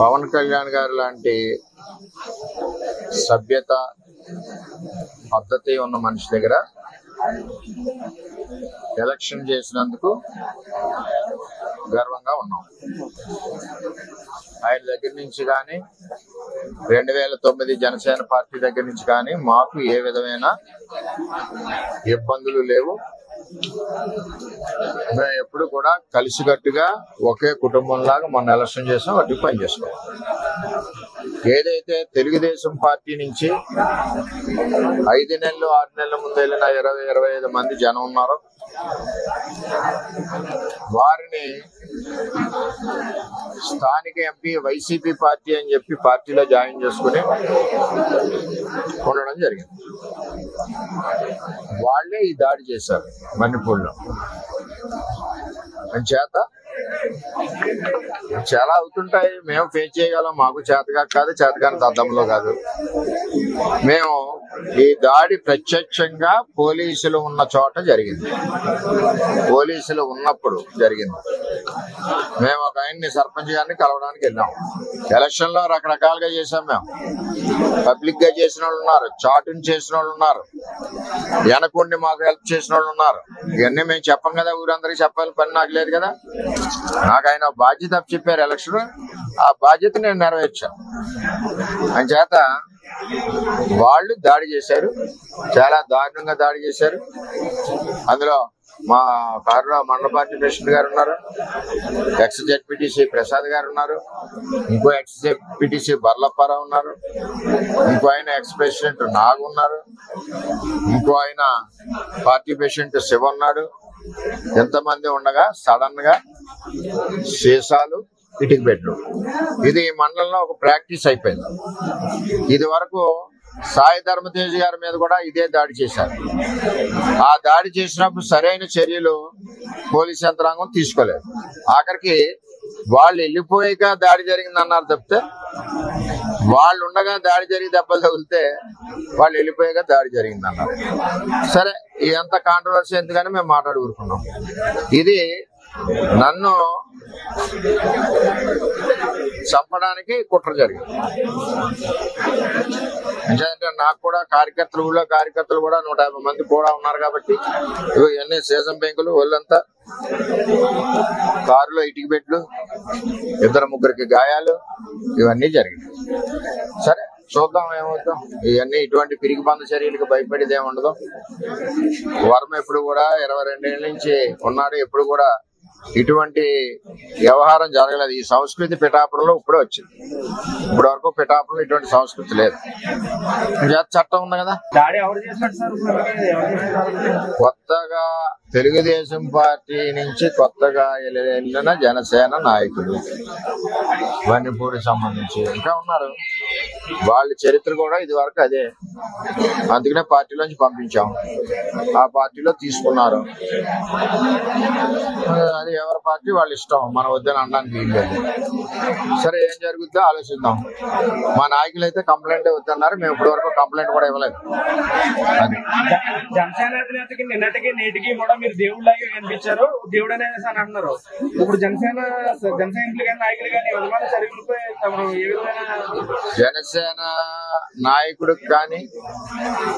పవన్ కళ్యాణ్ గారు లాంటి సభ్యత పద్ధతి ఉన్న మనిషి దగ్గర ఎలక్షన్ చేసినందుకు గర్వంగా ఉన్నాం. ఆయన దగ్గర నుంచి కానీ 2009 జనసేన పార్టీ దగ్గర నుంచి కానీ మాకు ఏ విధమైన ఇబ్బందులు లేవు. మేము ఎప్పుడు కూడా కలిసికట్టుగా ఒకే కుటుంబంలాగా మొన్న ఎలక్షన్ చేసాం, అటు పని చేసుకోవాలి. ఏదైతే తెలుగుదేశం పార్టీ నుంచి 5 నెలలు 6 నెలల ముందు వెళ్ళిన 20-25 మంది జనం ఉన్నారో వారిని స్థానిక ఎంపీ వైసీపీ పార్టీ అని చెప్పి పార్టీలో జాయిన్ చేసుకుని ఉండడం జరిగింది. వాళ్ళే ఈ దాడి చేశారు మణిపూర్లో. చేత చాలా అవుతుంటాయి, మేము ఫేస్ చేయగలం. మాకు చేతగా కాదు, చేతగాని దద్దంలో కాదు. మేము ఈ దాడి ప్రత్యక్షంగా పోలీసులు ఉన్న చోట జరిగింది, పోలీసులు ఉన్నప్పుడు జరిగింది. మేము ఒక ఆయన్ని సర్పంచ్ గారిని కలవడానికి వెళ్ళాం. ఎలక్షన్ లో రకరకాలుగా చేసాం. మేము పబ్లిక్ గా చేసిన వాళ్ళు ఉన్నారు, చాటుని చేసిన వాళ్ళు ఉన్నారు, వెనకుండి మాకు హెల్ప్ చేసిన వాళ్ళు ఉన్నారు. ఇవన్నీ మేము చెప్పం కదా, ఊరందరికీ చెప్పాలి పని నాకు లేదు కదా. నాకు ఆయన బాధ్యత చెప్పారు ఎలక్షన్, ఆ బాధ్యత నేను నెరవేర్చాను. అని చేత వాళ్ళు దాడి చేశారు, చాలా దారుణంగా దాడి చేశారు. అందులో మా కారులో మండల పార్టీ ప్రెసిడెంట్ గారు ఉన్నారు, ఎక్స్ జెడ్పీటీసీ ప్రసాద్ గారు ఉన్నారు, ఇంకో ఎక్స్ జెడ్పీటీసీ బర్లప్పారావు ఉన్నారు, ఇంకో ఆయన ఎక్స్ ప్రెసిడెంట్ నాగు ఉన్నారు, ఇంకో ఆయన పార్టీ ప్రెసిడెంట్ శివ ఉన్నాడు. ఎంతమంది ఉండగా సడన్ గా సీసాలు, ఇటుక బెడ్లు, ఇది మండలంలో ఒక ప్రాక్టీస్ అయిపోయింది. ఇది వరకు సాయి ధర్మతేజ్ గారి మీద కూడా ఇదే దాడి చేశారు. ఆ దాడి చేసినప్పుడు సరైన చర్యలు పోలీస్ యంత్రాంగం తీసుకోలేదు. ఆఖరికి వాళ్ళు వెళ్ళిపోయాక దాడి జరిగింది అన్నారు తప్పితే, వాళ్ళు ఉండగా దాడి జరిగి దెబ్బలు తగిలితే వాళ్ళు వెళ్ళిపోయాక దాడి జరిగింది అన్నారు. సరే, ఇదంతా కాంట్రవర్సీ ఎందుకని మేము మాట్లాడుకుంటున్నాం. ఇది నన్ను చంపడానికి కుట్ర జరిగింది. ఎందుకంటే నాకు కూడా కార్యకర్తలు కూడా 150 మంది కూడా ఉన్నారు కాబట్టి ఇవన్నీ సీజన్ బ్యాంకులు వాళ్ళంతా కారులో ఇటుక బెడ్లు, 2-3 గాయాలు, ఇవన్నీ జరిగింది. సరే చూద్దాం ఏమవుతాం. ఇవన్నీ ఇటువంటి పిరికి బంద చర్యలకు భయపడేది ఏముండదు. వర్మ ఎప్పుడు కూడా 22 ఏళ్ళ నుంచి ఉన్నాడు, ఎప్పుడు కూడా ఇటువంటి వ్యవహారం జరగలేదు. ఈ సంస్కృతి పిఠాపురంలో ఇప్పుడే వచ్చింది. ఇప్పటి వరకు పిఠాపురంలో ఇటువంటి సంస్కృతి లేదు. చట్టం ఉంది కదా. కొత్తగా తెలుగుదేశం పార్టీ నుంచి కొత్తగా వెళ్ళిన జనసేన నాయకులు వన్నిపూడి సంబంధించి ఇంకా ఉన్నారు. వాళ్ళ చరిత్ర కూడా ఇది వరకు అదే. అందుకనే పార్టీలోంచి పంపించాం, ఆ పార్టీలో తీసుకున్నారు. అది ఎవరి పార్టీ వాళ్ళ ఇష్టం, మన వద్దని అనడానికి వీల్లేదు. సరే, ఏం జరుగుతుందో ఆలోచిద్దాం. మా నాయకులు అయితే కంప్లైంట్ వద్దన్నారు, మేము ఇప్పటి వరకు కంప్లైంట్ కూడా ఇవ్వలేదు. అది జనసేన నిన్నటికి నేటికి కూడా మీరు దేవుళ్ళగా కనిపించారు, దేవుడు అనేసి అని అంటున్నారు. ఇప్పుడు జనసేన నాయకులు కానీ విధమైన చర్యలపై ఏ విధమైన జనసేన నాయకుడికి కానీ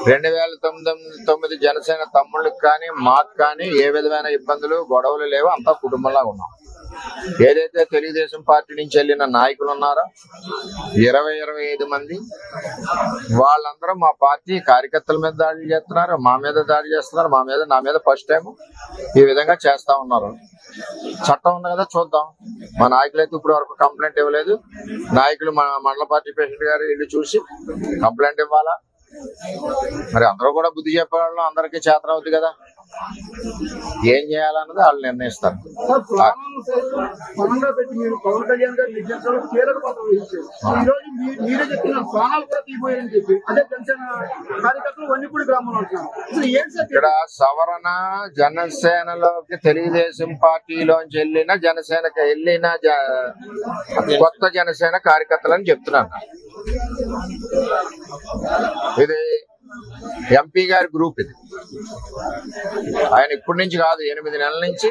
2009 జనసేన తమ్ముళ్ళకి కానీ మాకు కానీ ఏ విధమైన ఇబ్బందులు గొడవలు లేవు. అంతా కుటుంబంలాగా ఉన్నాం. ఏదైతే తెలుగుదేశం పార్టీ నుంచి వెళ్ళిన నాయకులు ఉన్నారో 20-25 మంది, వాళ్ళందరూ మా పార్టీ కార్యకర్తల మీద దాడి చేస్తున్నారు, మా మీద దాడి చేస్తున్నారు. నా మీద ఫస్ట్ టైం ఈ విధంగా చేస్తా ఉన్నారు. చట్టం ఉంది కదా, చూద్దాం. మా నాయకులు అయితే ఇప్పుడు వరకు కంప్లైంట్ ఇవ్వలేదు. నాయకులు మన మండల పార్టీ ప్రెసిడెంట్ గారు ఇల్లు చూసి కంప్లైంట్ ఇవ్వాలా. మరి అందరూ కూడా బుద్ధి చెప్పేవాళ్ళు, అందరికీ చేతన అవుతుంది కదా. ఏం చేయాలన్నది వాళ్ళు నిర్ణయిస్తారు. ఇక్కడ సవరణ జనసేనలోకి తెలుగుదేశం పార్టీలోంచి వెళ్ళిన జనసేనకి వెళ్ళిన కొత్త జనసేన కార్యకర్తలని చెప్తున్నాను. ఇది ఎంపీ గారి గ్రూప్ ఇది. ఆయన ఇప్పటి నుంచి కాదు, 8 నెలల నుంచి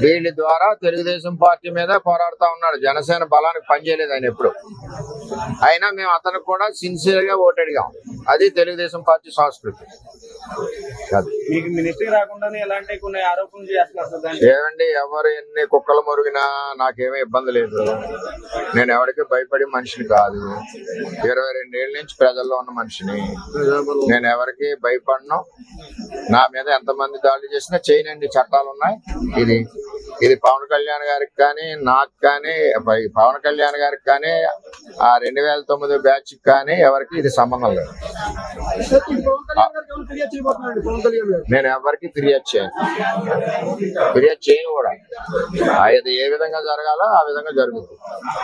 వీళ్ళ ద్వారా తెలుగుదేశం పార్టీ మీద పోరాడుతా ఉన్నాడు. జనసేన బలానికి పనిచేయలేదు ఆయన ఎప్పుడు. అయినా మేము అతనికి కూడా సిన్సియర్ గా ఓటు అడిగాం. అది తెలుగుదేశం పార్టీ సంస్కృతి. మీకు మినిస్ట్రీ రాకుండానే ఎలాంటి కొన్ని ఆరోపణలు చేస్తున్నారు. ఏమండి, ఎవరు ఎన్ని కుక్కలు మురిగినా నాకేమీ ఇబ్బంది లేదు. నేను ఎవరికి భయపడే మనిషిని కాదు. 22 ఏళ్ళ నుంచి ప్రజల్లో ఉన్న మనిషిని. నేను ఎవరికి భయపడను. నా మీద ఎంతమంది దాడులు చేసినా చేయనండి, చట్టాలు ఉన్నాయి. ఇది పవన్ కళ్యాణ్ గారికి కానీ, నాకు కానీ, పవన్ కళ్యాణ్ గారికి కానీ, ఆ 2009 బ్యాచ్ కానీ ఎవరికి ఇది సంబంధం లేదు. నేను ఎవరికి ఫిర్యాదు చేయను కూడా. అది ఏ విధంగా జరగాలో ఆ విధంగా జరుగుతుంది.